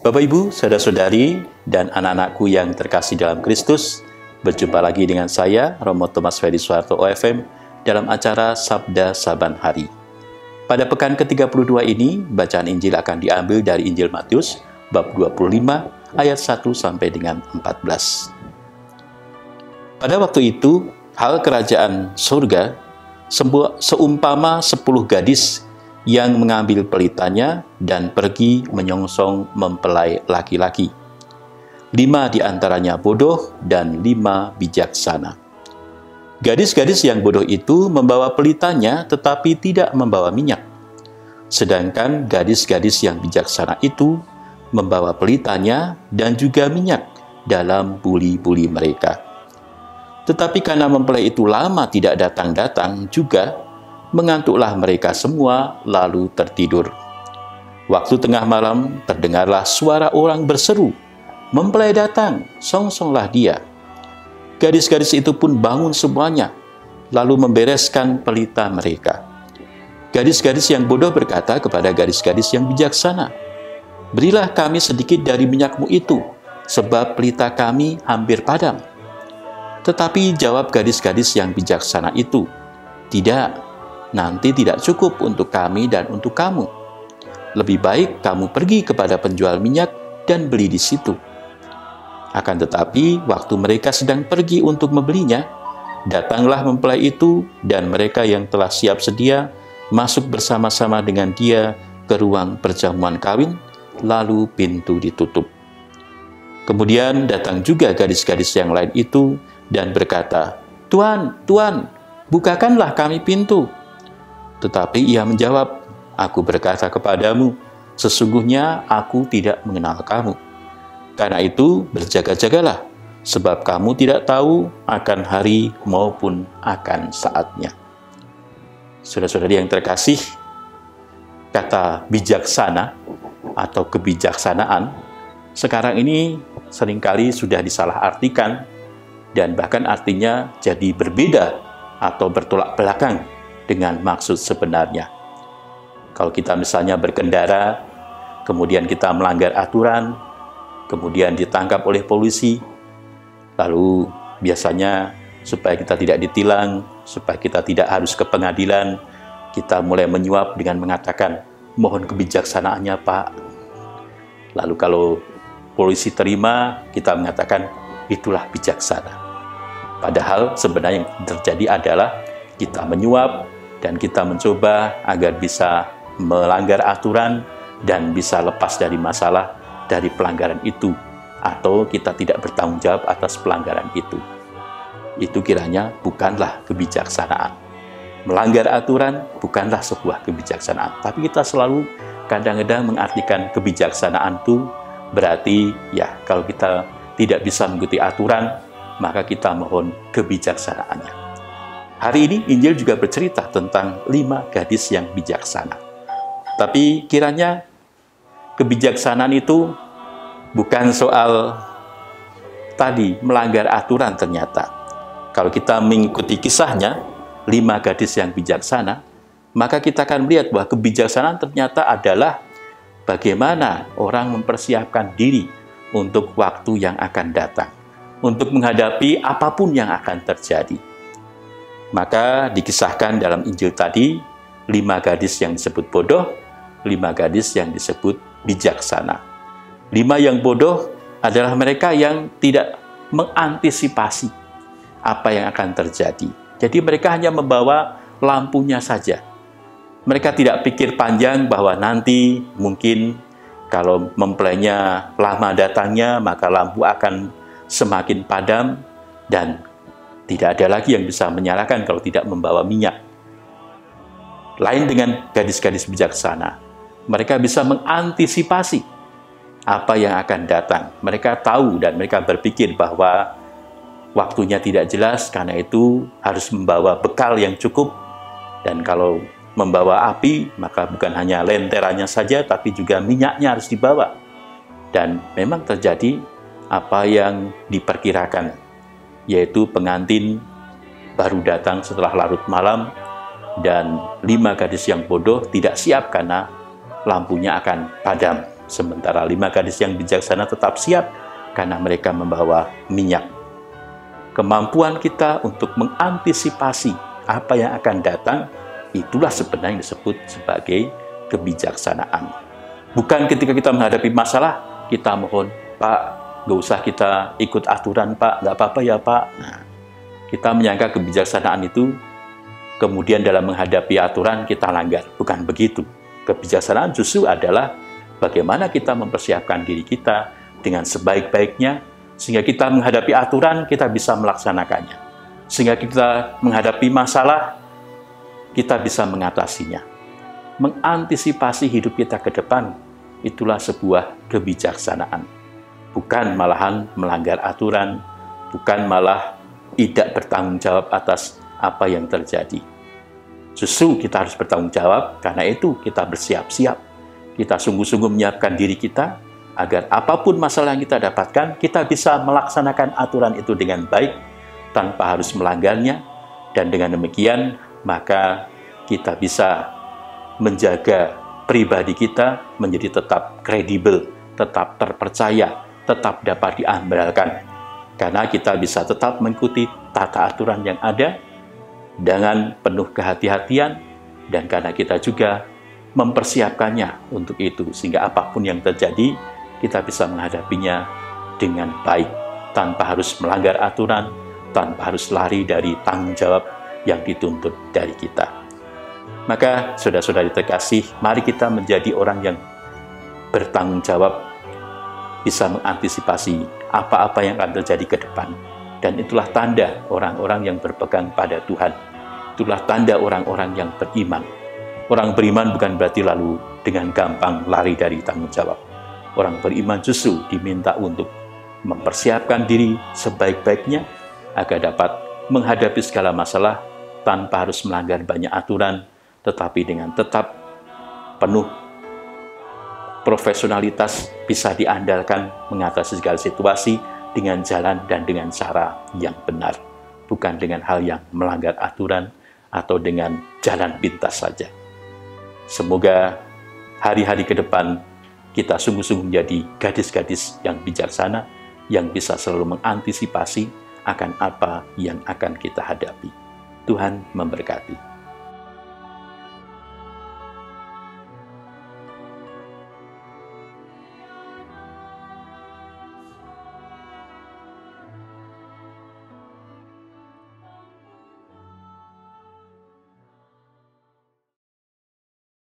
Bapak Ibu, saudara-saudari, dan anak-anakku yang terkasih dalam Kristus, berjumpa lagi dengan saya, Romo Thomas Ferry Suharto OFM, dalam acara Sabda Saban Hari. Pada pekan ke-32 ini, bacaan Injil akan diambil dari Injil Matius, bab 25, ayat 1 sampai dengan 14. Pada waktu itu, hal kerajaan surga seumpama 10 gadis yang mengambil pelitanya dan pergi menyongsong mempelai laki-laki. 5 di antaranya bodoh dan 5 bijaksana. Gadis-gadis yang bodoh itu membawa pelitanya tetapi tidak membawa minyak. Sedangkan gadis-gadis yang bijaksana itu membawa pelitanya dan juga minyak dalam buli-buli mereka. Tetapi karena mempelai itu lama tidak datang-datang juga, mengantuklah mereka semua lalu tertidur. Waktu tengah malam terdengarlah suara orang berseru, "Mempelai datang, songsonglah dia." Gadis-gadis itu pun bangun semuanya, lalu membereskan pelita mereka. Gadis-gadis yang bodoh berkata kepada gadis-gadis yang bijaksana, "Berilah kami sedikit dari minyakmu itu, sebab pelita kami hampir padam." Tetapi jawab gadis-gadis yang bijaksana itu, "Tidak, nanti tidak cukup untuk kami dan untuk kamu. Lebih baik kamu pergi kepada penjual minyak dan beli di situ." Akan tetapi, waktu mereka sedang pergi untuk membelinya, datanglah mempelai itu dan mereka yang telah siap sedia masuk bersama-sama dengan dia ke ruang perjamuan kawin, lalu pintu ditutup. Kemudian datang juga gadis-gadis yang lain itu dan berkata, "Tuan, Tuan, bukakanlah kami pintu." Tetapi ia menjawab, "Aku berkata kepadamu, sesungguhnya aku tidak mengenal kamu. Karena itu berjaga-jagalah, sebab kamu tidak tahu akan hari maupun akan saatnya." Saudara-saudari yang terkasih, kata bijaksana atau kebijaksanaan sekarang ini seringkali sudah disalahartikan dan bahkan artinya jadi berbeda atau bertolak belakang dengan maksud sebenarnya. Kalau kita misalnya berkendara, kemudian kita melanggar aturan, kemudian ditangkap oleh polisi, lalu biasanya supaya kita tidak ditilang, supaya kita tidak harus ke pengadilan, kita mulai menyuap dengan mengatakan, "Mohon kebijaksanaannya, Pak." Lalu kalau polisi terima, kita mengatakan, "Itulah bijaksana." Padahal sebenarnya yang terjadi adalah kita menyuap dan kita mencoba agar bisa melanggar aturan dan bisa lepas dari masalah dari pelanggaran itu, atau kita tidak bertanggung jawab atas pelanggaran itu. Itu kiranya bukanlah kebijaksanaan. Melanggar aturan bukanlah sebuah kebijaksanaan, tapi kita selalu kadang-kadang mengartikan kebijaksanaan itu berarti ya kalau kita tidak bisa mengikuti aturan, maka kita mohon kebijaksanaannya. Hari ini Injil juga bercerita tentang 5 gadis yang bijaksana. Tapi kiranya kebijaksanaan itu bukan soal tadi melanggar aturan ternyata. Kalau kita mengikuti kisahnya, 5 gadis yang bijaksana, maka kita akan melihat bahwa kebijaksanaan ternyata adalah bagaimana orang mempersiapkan diri untuk waktu yang akan datang, untuk menghadapi apapun yang akan terjadi. Maka dikisahkan dalam Injil tadi, 5 gadis yang disebut bodoh, 5 gadis yang disebut bijaksana. 5 yang bodoh adalah mereka yang tidak mengantisipasi apa yang akan terjadi. Jadi mereka hanya membawa lampunya saja. Mereka tidak pikir panjang bahwa nanti mungkin kalau mempelainya lama datangnya, maka lampu akan semakin padam dan tidak ada lagi yang bisa menyalakan kalau tidak membawa minyak. Lain dengan gadis-gadis bijaksana, mereka bisa mengantisipasi apa yang akan datang. Mereka tahu dan mereka berpikir bahwa waktunya tidak jelas, karena itu harus membawa bekal yang cukup. Dan kalau membawa api, maka bukan hanya lenteranya saja, tapi juga minyaknya harus dibawa. Dan memang terjadi apa yang diperkirakan, yaitu pengantin baru datang setelah larut malam, dan 5 gadis yang bodoh tidak siap karena lampunya akan padam. Sementara 5 gadis yang bijaksana tetap siap karena mereka membawa minyak. Kemampuan kita untuk mengantisipasi apa yang akan datang, itulah sebenarnya yang disebut sebagai kebijaksanaan. Bukan ketika kita menghadapi masalah, kita mohon, Pak, nggak usah kita ikut aturan, Pak, nggak apa-apa ya, Pak. Nah, kita menyangka kebijaksanaan itu, kemudian dalam menghadapi aturan kita langgar. Bukan begitu. Kebijaksanaan justru adalah bagaimana kita mempersiapkan diri kita dengan sebaik-baiknya, sehingga kita menghadapi aturan, kita bisa melaksanakannya. Sehingga kita menghadapi masalah, kita bisa mengatasinya. Mengantisipasi hidup kita ke depan, itulah sebuah kebijaksanaan. Bukan malahan melanggar aturan, bukan malah tidak bertanggung jawab atas apa yang terjadi. Justru kita harus bertanggung jawab, karena itu kita bersiap-siap. Kita sungguh-sungguh menyiapkan diri kita, agar apapun masalah yang kita dapatkan, kita bisa melaksanakan aturan itu dengan baik, tanpa harus melanggarnya, dan dengan demikian, maka kita bisa menjaga pribadi kita menjadi tetap kredibel, tetap terpercaya, tetap dapat diandalkan. Karena kita bisa tetap mengikuti tata aturan yang ada, dengan penuh kehati-hatian, dan karena kita juga mempersiapkannya untuk itu, sehingga apapun yang terjadi, kita bisa menghadapinya dengan baik, tanpa harus melanggar aturan, tanpa harus lari dari tanggung jawab yang dituntut dari kita. Maka, saudara-saudari terkasih, mari kita menjadi orang yang bertanggung jawab, bisa mengantisipasi apa-apa yang akan terjadi ke depan. Dan itulah tanda orang-orang yang berpegang pada Tuhan. Itulah tanda orang-orang yang beriman. Orang beriman bukan berarti lalu dengan gampang lari dari tanggung jawab. Orang beriman justru diminta untuk mempersiapkan diri sebaik-baiknya agar dapat menghadapi segala masalah tanpa harus melanggar banyak aturan, tetapi dengan tetap penuh profesionalitas bisa diandalkan mengatasi segala situasi dengan jalan dan dengan cara yang benar, bukan dengan hal yang melanggar aturan atau dengan jalan pintas saja. Semoga hari-hari ke depan kita sungguh-sungguh menjadi gadis-gadis yang bijaksana, yang bisa selalu mengantisipasi akan apa yang akan kita hadapi. Tuhan memberkati.